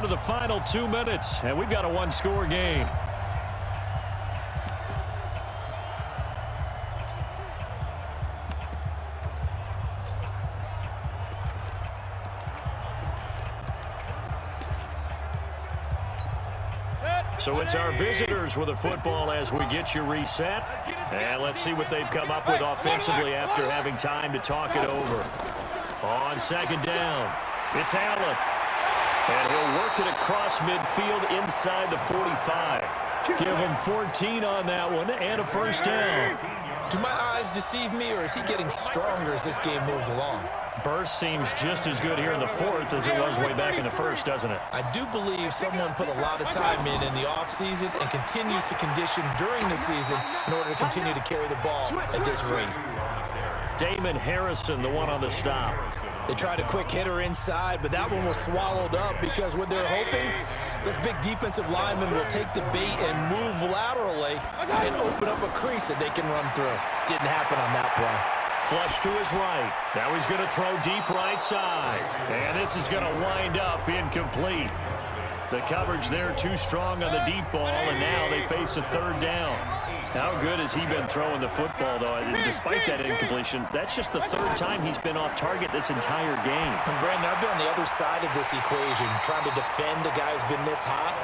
To the final 2 minutes, and we've got a one-score game. So it's our visitors with the football as we get you reset. And let's see what they've come up with offensively after having time to talk it over. On second down, it's Allen. And he'll work it across midfield inside the 45. Give him 14 on that one and a first down. Do my eyes deceive me, or is he getting stronger as this game moves along? Burst seems just as good here in the fourth as it was way back in the first, doesn't it? I do believe someone put a lot of time in the offseason and continues to condition during the season in order to continue to carry the ball at this rate. Damon Harrison, the one on the stop. They tried a quick hitter inside, but that one was swallowed up because what they're hoping, those big defensive linemen will take the bait and move laterally and open up a crease that they can run through. Didn't happen on that play. Flush to his right. Now he's going to throw deep right side. And this is going to wind up incomplete. The coverage there too strong on the deep ball, and now they face a third down. How good has he been throwing the football, though? Despite that incompletion, that's just the third time he's been off target this entire game. And Brandon, I've been on the other side of this equation, trying to defend a guy who's been this hot,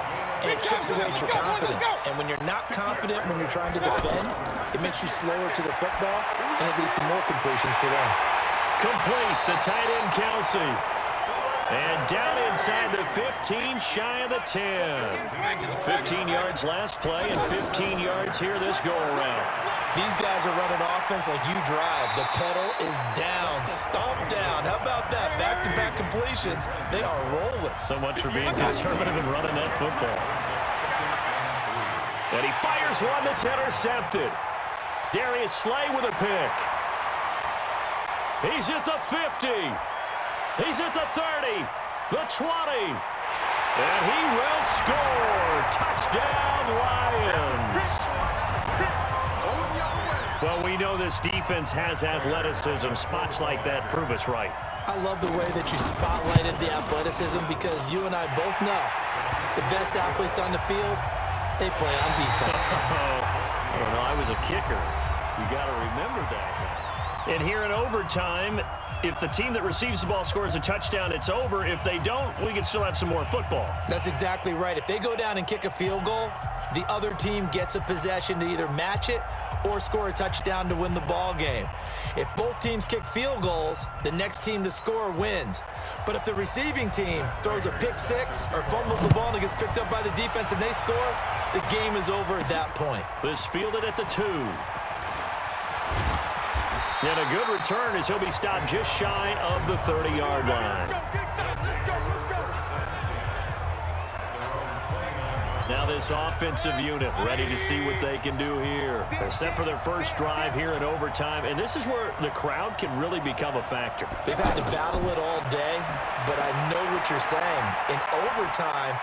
and it chips away at your confidence. And when you're not confident when you're trying to defend, it makes you slower to the football, and it leads to more completions for them. Complete, the tight end Kelsey. And down inside the 15, shy of the 10. 15 yards last play and 15 yards here this go-around. These guys are running offense like you drive. The pedal is down, stomp down. How about that? Back-to-back completions. They are rolling. So much for being conservative and running that football. And he fires one that's intercepted. Darius Slay with a pick. He's at the 50. He's at the 30, the 20, and he will score. Touchdown, Lions. Well, we know this defense has athleticism. Spots like that prove us right. I love the way that you spotlighted the athleticism because you and I both know the best athletes on the field, they play on defense. I don't know. I was a kicker. You got to remember that. And here in overtime, if the team that receives the ball scores a touchdown, it's over. If they don't, we can still have some more football. That's exactly right. If they go down and kick a field goal, the other team gets a possession to either match it or score a touchdown to win the ball game. If both teams kick field goals, the next team to score wins. But if the receiving team throws a pick six or fumbles the ball and it gets picked up by the defense and they score, the game is over at that point. This fielded at the 2. And a good return as he'll be stopped just shy of the 30-yard line. Now this offensive unit ready to see what they can do here. They're set for their first drive here in overtime, and this is where the crowd can really become a factor. They've had to battle it all day, but I know what you're saying. In overtime,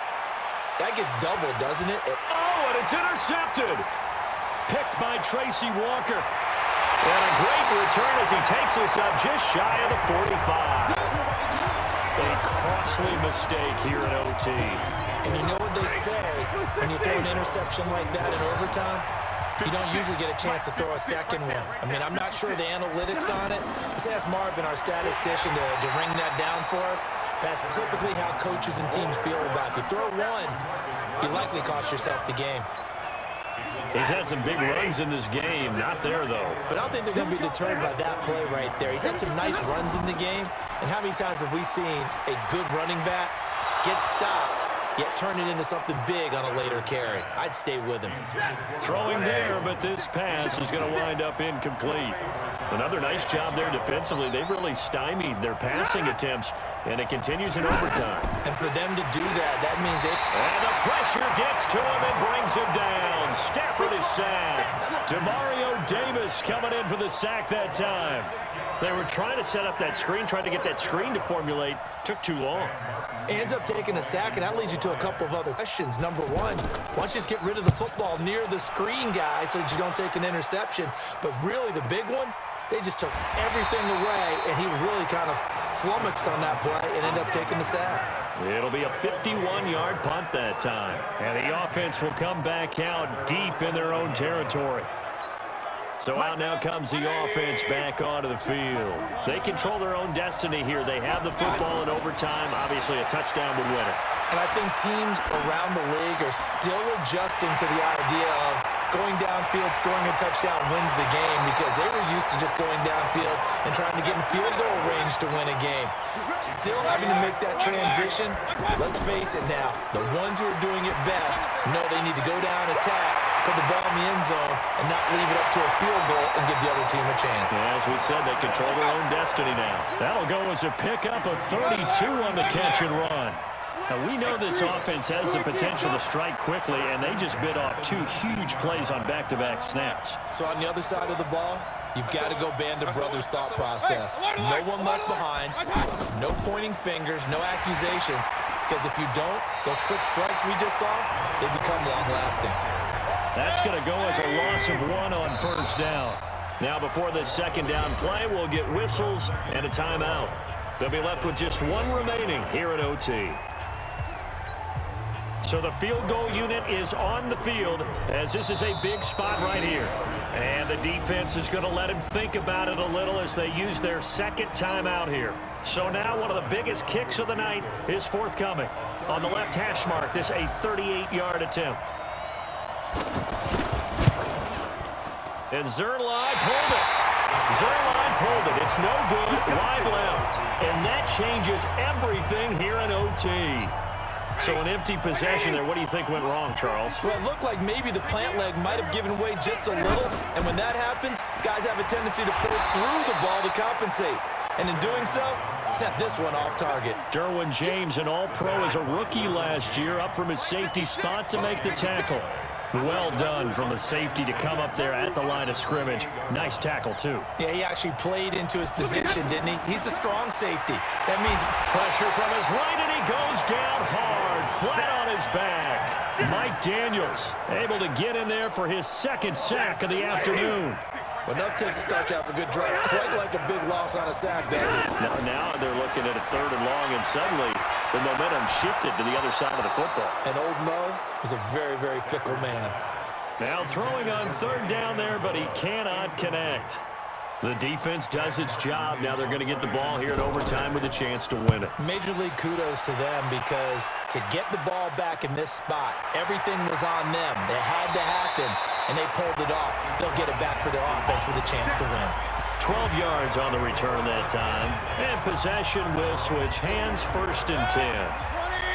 that gets doubled, doesn't it? Oh, and it's intercepted. Picked by Tracy Walker. And a great return as he takes us up just shy of the 45. A costly mistake here in OT. And you know what they say, when you throw an interception like that in overtime, you don't usually get a chance to throw a second one. I mean, I'm not sure the analytics on it. Let's ask Marvin, our statistician, to ring that down for us. That's typically how coaches and teams feel about it. If you throw one, you likely cost yourself the game. He's had some big runs in this game. Not there, though. But I don't think they're going to be deterred by that play right there. He's had some nice runs in the game. And how many times have we seen a good running back get stopped, yet turn it into something big on a later carry? I'd stay with him. Throwing there, but this pass is going to wind up incomplete. Another nice job there defensively. They've really stymied their passing attempts, and it continues in overtime. And for them to do that, that means it. And the pressure gets to him and brings him down. Stafford is sacked. DeMario Davis coming in for the sack that time. They were trying to set up that screen, trying to get that screen to formulate. Took too long. Ends up taking a sack, and that leads you to a couple of other questions. Number one, why don't you just get rid of the football near the screen guy so that you don't take an interception? But really, the big one, they just took everything away, and he was really kind of flummoxed on that play and ended up taking the sack. It'll be a 51-yard punt that time. And the offense will come back out deep in their own territory. So out now comes the offense back onto the field. They control their own destiny here. They have the football in overtime. Obviously, a touchdown would win it. And I think teams around the league are still adjusting to the idea of going downfield, scoring a touchdown wins the game, because they were used to just going downfield and trying to get in field goal range to win a game. Still having to make that transition. Let's face it now, the ones who are doing it best know they need to go down, attack, put the ball in the end zone, and not leave it up to a field goal and give the other team a chance. As we said, they control their own destiny now. That'll go as a pickup of 32 on the catch and run. Now, we know this offense has the potential to strike quickly, and they just bit off 2 huge plays on back-to-back snaps. So on the other side of the ball, you've got to go Band of Brothers thought process. No one left behind, no pointing fingers, no accusations, because if you don't, those quick strikes we just saw, they become long-lasting. That's going to go as a loss of 1 on first down. Now, before this second down play, we'll get whistles and a timeout. They'll be left with just 1 remaining here at OT. So the field goal unit is on the field, as this is a big spot right here. And the defense is going to let him think about it a little as they use their second timeout here. So now one of the biggest kicks of the night is forthcoming. On the left hash mark, this a 38-yard attempt. And Zerline pulled it. Zerline pulled it. It's no good. Wide left. And that changes everything here in OT. So an empty possession there. What do you think went wrong, Charles? Well, it looked like maybe the plant leg might have given way just a little. And when that happens, guys have a tendency to pull through the ball to compensate. And in doing so, sent this one off target. Derwin James, an all-pro as a rookie last year, up from his safety spot to make the tackle. Well done from the safety to come up there at the line of scrimmage. Nice tackle, too. Yeah, he actually played into his position, didn't he? He's the strong safety. That means pressure from his right, and he goes down hard, flat on his back. Mike Daniels able to get in there for his second sack of the afternoon. Enough to start to have a good drive, quite like a big loss on a sack, does it? Now they're looking at a 3rd and long, and suddenly the momentum shifted to the other side of the football. And old Mo is a very, very fickle man. Now throwing on 3rd down there, but he cannot connect. The defense does its job. Now they're going to get the ball here in overtime with a chance to win it. Major league kudos to them, because to get the ball back in this spot, everything was on them. It had to happen, and they pulled it off. They'll get it back for their offense with a chance to win. 12 yards on the return that time. And possession will switch hands, 1st and 10.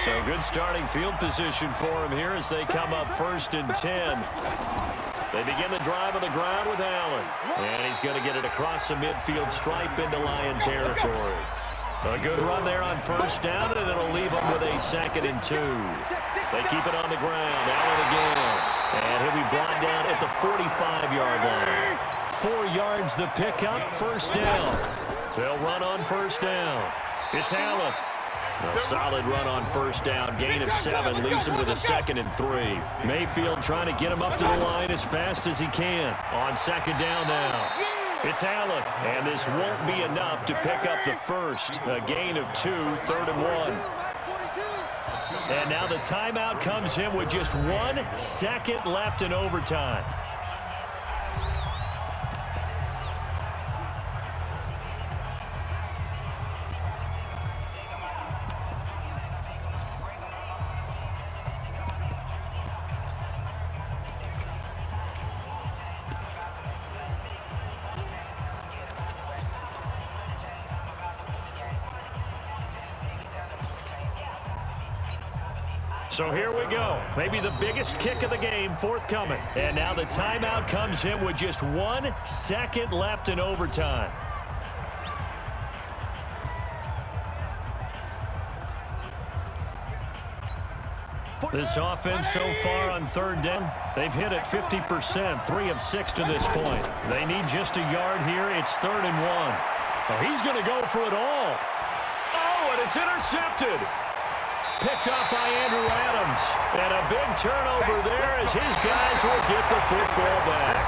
So good starting field position for him here as they come up 1st and 10. They begin the drive on the ground with Allen. And he's going to get it across the midfield stripe into Lion territory. A good run there on 1st down, and it'll leave them with a 2nd and 2. They keep it on the ground. Allen again. And he'll be brought down at the 45-yard line. 4 yards the pickup, 1st down. They'll run on 1st down. It's Allen. A solid run on 1st down. Gain of 7 leaves him with a 2nd and 3. Mayfield trying to get him up to the line as fast as he can. On 2nd down now. It's Allen. And this won't be enough to pick up the 1st. A gain of 2, 3rd and 1. And now the timeout comes in with just 1 second left in overtime. So here we go. Maybe the biggest kick of the game forthcoming. And now the timeout comes in with just 1 second left in overtime. This offense so far on 3rd down, they've hit it 50%, 3 of 6 to this point. They need just a yard here. It's 3rd and 1. Oh, he's going to go for it all. Oh, and it's intercepted. Picked up by Andrew Adams. And a big turnover there as his guys will get the football back.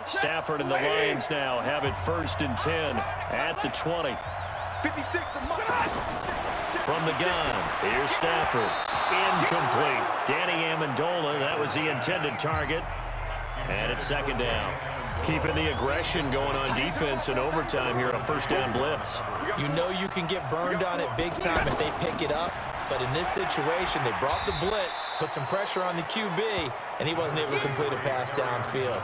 Stafford and the Lions now have it 1st and 10 at the 20. From the gun, here's Stafford. Incomplete. Danny Amendola, that was the intended target. And it's 2nd down. Keeping the aggression going on defense in overtime here on a 1st down blitz. You know you can get burned on it big time if they pick it up. But in this situation, they brought the blitz, put some pressure on the QB, and he wasn't able to complete a pass downfield.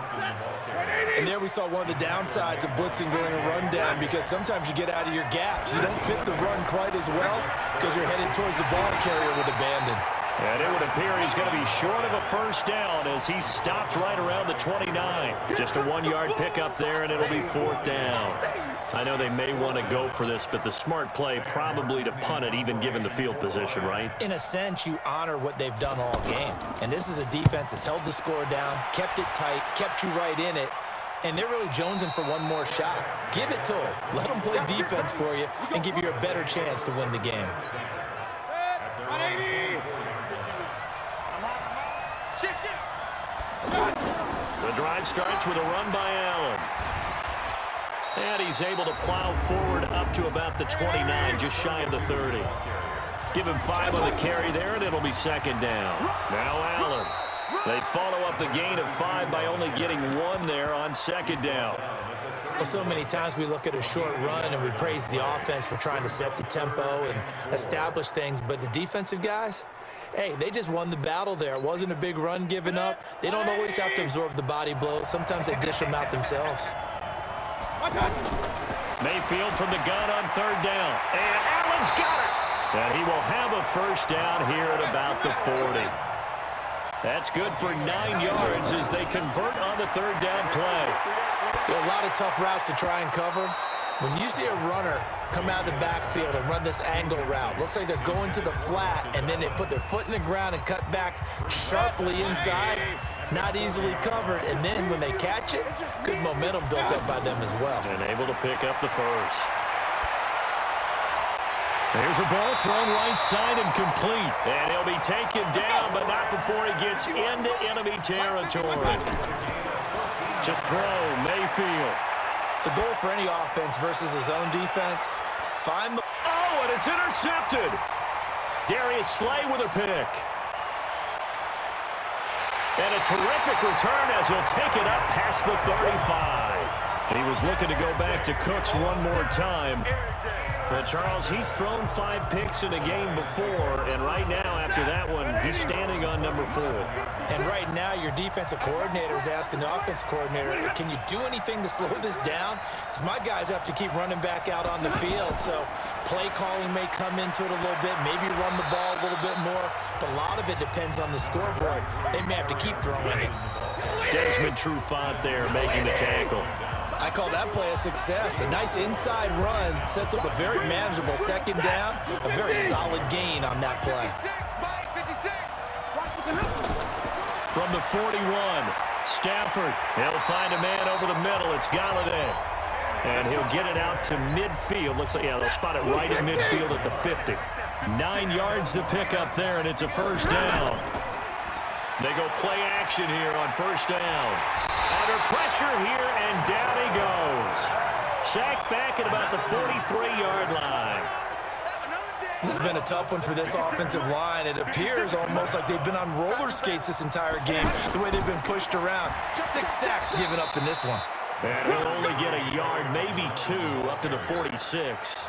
And there we saw one of the downsides of blitzing during a rundown, because sometimes you get out of your gaps. You don't fit the run quite as well because you're headed towards the ball carrier with abandon. And it would appear he's going to be short of a 1st down as he stopped right around the 29. Just a 1-yard pickup there, and it'll be 4th down. I know they may want to go for this, but the smart play probably to punt it, even given the field position, right? In a sense, you honor what they've done all game. And this is a defense that's held the score down, kept it tight, kept you right in it, and they're really jonesing for one more shot. Give it to them. Let them play defense for you and give you a better chance to win the game. The drive starts with a run by Allen. And he's able to plow forward up to about the 29, just shy of the 30. Give him 5 on the carry there, and it'll be 2nd down. Now Allen. They follow up the gain of 5 by only getting 1 there on 2nd down. Well, so many times we look at a short run and we praise the offense for trying to set the tempo and establish things, but the defensive guys, hey, they just won the battle there. It wasn't a big run given up. They don't always have to absorb the body blows. Sometimes they dish them out themselves. Mayfield from the gun on 3rd down. And Allen's got it. And he will have a 1st down here at about the 40. That's good for 9 yards as they convert on the 3rd down play. A lot of tough routes to try and cover. When you see a runner come out of the backfield and run this angle route, looks like they're going to the flat, and then they put their foot in the ground and cut back sharply inside. Not easily covered, and then when they catch it, good momentum built up by them as well. And able to pick up the 1st. There's a ball thrown right side and complete. And he'll be taken down, but not before he gets into enemy territory. To throw, Mayfield. The goal for any offense versus his own defense, find the... Oh, and it's intercepted. Darius Slay with a pick. And a terrific return as he'll take it up past the 35. He was looking to go back to Cooks one more time. But Charles, he's thrown 5 picks in a game before, and right now, after that one, he's standing on number 4. And right now, your defensive coordinator is asking the offensive coordinator, can you do anything to slow this down? Because my guys have to keep running back out on the field, so play calling may come into it a little bit, maybe run the ball a little bit more, but a lot of it depends on the scoreboard. They may have to keep throwing it. Desmond Trufant there making the tackle. I call that play a success. A nice inside run sets up a very manageable 2nd down, a very solid gain on that play. From the 41, Stafford. He'll find a man over the middle. It's Galladay. And he'll get it out to midfield. Looks like, yeah, they'll spot it right at midfield at the 50. 9 yards to pick up there, and it's a 1st down. They go play action here on 1st down. Under pressure here, and down he goes. Sacked back at about the 43-yard line. This has been a tough one for this offensive line. It appears almost like they've been on roller skates this entire game, the way they've been pushed around. 6 sacks given up in this one. And he'll only get a yard, maybe 2, up to the 46.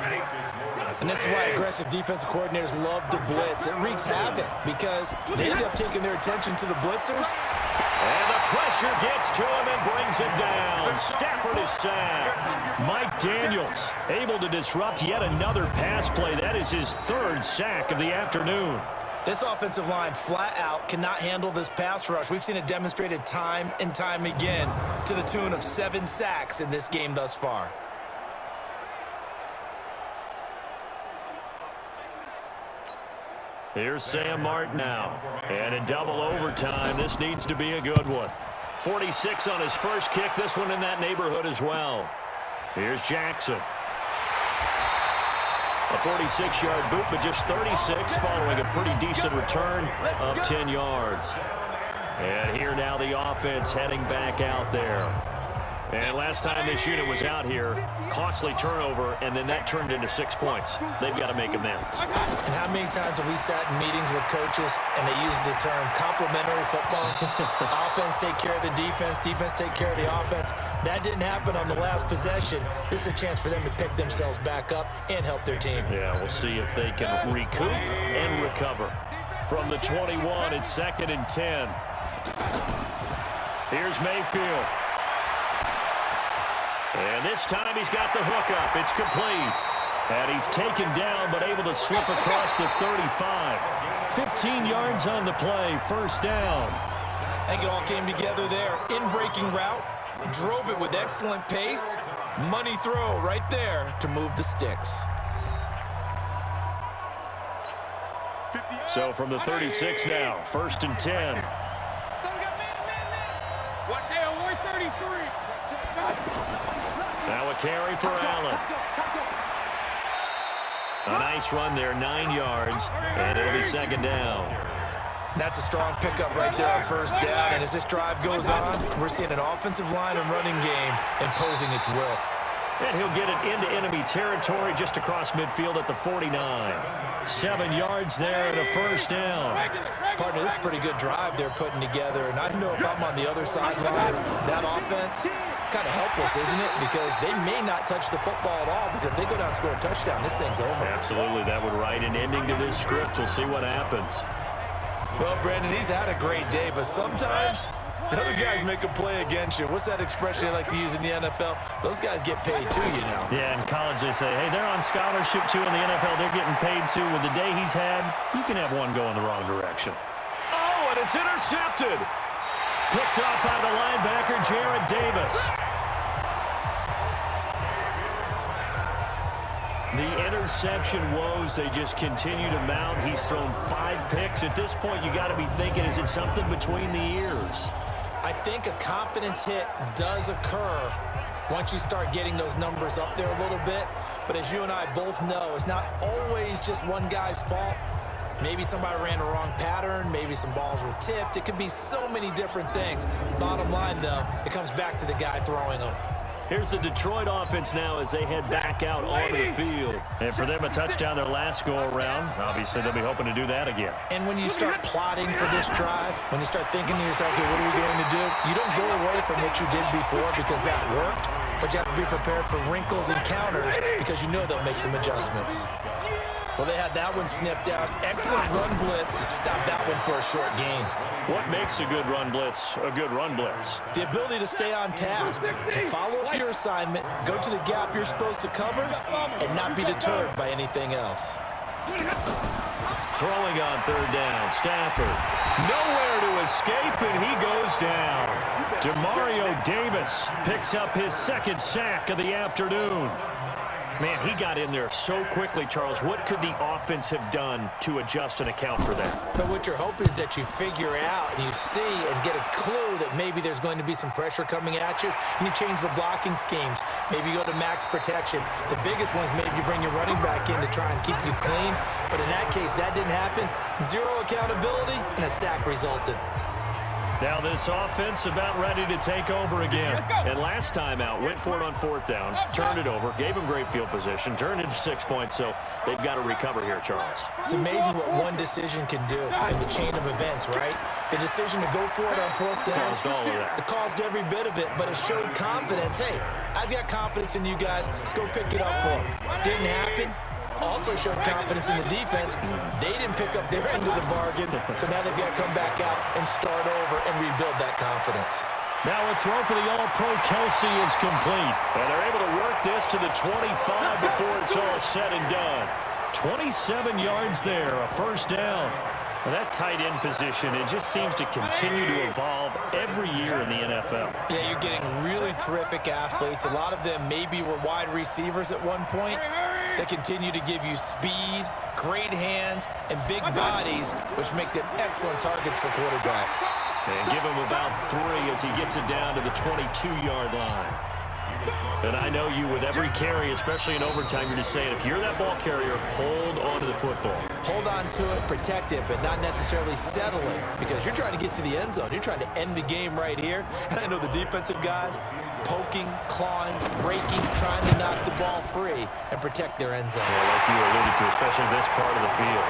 And this is why aggressive defensive coordinators love to blitz. It wreaks havoc because they end up taking their attention to the blitzers. And the pressure gets to him and brings him down. Stafford is sacked. Mike Daniels able to disrupt yet another pass play. That is his 3rd sack of the afternoon. This offensive line flat out cannot handle this pass rush. We've seen it demonstrated time and time again to the tune of 7 sacks in this game thus far. Here's Sam Martin now. And in double overtime, this needs to be a good one. 46 on his first kick. This one in that neighborhood as well. Here's Jackson. A 46-yard boot, but just 36 following a pretty decent return of 10 yards. And here now the offense heading back out there. And last time this unit was out here, costly turnover, and then that turned into 6 points. They've got to make amends. And how many times have we sat in meetings with coaches and they use the term complementary football? Offense take care of the defense, defense take care of the offense. That didn't happen on the last possession. This is a chance for them to pick themselves back up and help their team. Yeah, we'll see if they can recoup and recover. From the 21, it's 2nd and 10. Here's Mayfield. And this time he's got the hook up. It's complete. And he's taken down but able to slip across the 35. 15 yards on the play. First down. I think it all came together there. In-breaking route. Drove it with excellent pace. Money throw right there to move the sticks. So from the 36 now, 1st and 10. Now a carry for Allen. A nice run there, 9 yards, and it'll be 2nd down. That's a strong pickup right there on 1st down, and as this drive goes on, we're seeing an offensive line and running game imposing its will. And he'll get it into enemy territory just across midfield at the 49. 7 yards there and a 1st down. Partner, this is a pretty good drive they're putting together, and I know if I'm on the other sideline, that offense, kind of helpless, isn't it? Because they may not touch the football at all, because if they go down and score a touchdown, this thing's over. Absolutely, that would write an ending to this script. We'll see what happens. Well, Brandon, he's had a great day, but sometimes the other guys make a play against you. What's that expression they like to use in the NFL? Those guys get paid too, you know. Yeah, in college they say, hey, they're on scholarship too. In the NFL, they're getting paid too. With the day he's had, you can have one go in the wrong direction. Oh, and it's intercepted. Picked up by the linebacker, Jarrad Davis. The interception woes, they just continue to mount. He's thrown 5 picks. At this point, you got to be thinking, is it something between the ears? I think a confidence hit does occur once you start getting those numbers up there a little bit. But as you and I both know, it's not always just one guy's fault. Maybe somebody ran a wrong pattern. Maybe some balls were tipped. It could be so many different things. Bottom line, though, it comes back to the guy throwing them. Here's the Detroit offense now as they head back out onto the field. And for them, a touchdown their last go-around. Obviously, they'll be hoping to do that again. And when you start plotting for this drive, when you start thinking to yourself, okay, what are we going to do? You don't go away from what you did before because that worked, but you have to be prepared for wrinkles and counters because you know they'll make some adjustments. Well, they had that one sniffed out. Excellent run blitz. Stop that one for a short gain. What makes a good run blitz a good run blitz? The ability to stay on task, to follow up your assignment, go to the gap you're supposed to cover, and not be deterred by anything else. Throwing on 3rd down, Stafford. Nowhere to escape, and he goes down. Demario Davis picks up his 2nd sack of the afternoon. Man, he got in there so quickly, Charles. What could the offense have done to adjust and account for that? But what you're hoping is that you figure out and you see and get a clue that maybe there's going to be some pressure coming at you, and you change the blocking schemes. Maybe you go to max protection. The biggest one is maybe you bring your running back in to try and keep you clean. But in that case, that didn't happen. 0 accountability, and a sack resulted. Now this offense about ready to take over again. And last time out, went for it on 4th down, turned it over, gave them great field position, turned it to 6 points, so they've got to recover here, Charles. It's amazing what one decision can do in the chain of events, right? The decision to go for it on 4th down. Caused all of that. It caused every bit of it, but it showed confidence. Hey, I've got confidence in you guys. Go pick it up for them. Didn't happen. Also showed confidence in the defense. They didn't pick up their end of the bargain, so now they've got to come back out and start over and rebuild that confidence. Now a throw for the All-Pro Kelsey is complete. And they're able to work this to the 25 before it's all said and done. 27 yards there, a 1st down. Well, that tight end position, it just seems to continue to evolve every year in the NFL. Yeah, you're getting really terrific athletes. A lot of them maybe were wide receivers at one point. They continue to give you speed, great hands, and big bodies, which make them excellent targets for quarterbacks. And give him about 3 as he gets it down to the 22-yard line. And I know you, with every carry, especially in overtime, you're just saying, if you're that ball carrier, hold on to the football. Hold on to it, protect it, but not necessarily settle it, because you're trying to get to the end zone. You're trying to end the game right here. And I know the defensive guys, poking, clawing, breaking, trying to knock the ball free and protect their end zone. Yeah, like you alluded to, especially this part of the field.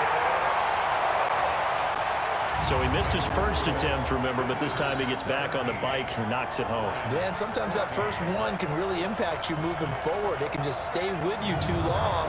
So he missed his first attempt, remember, but this time he gets back on the bike and knocks it home. Yeah, and sometimes that first one can really impact you moving forward. It can just stay with you too long.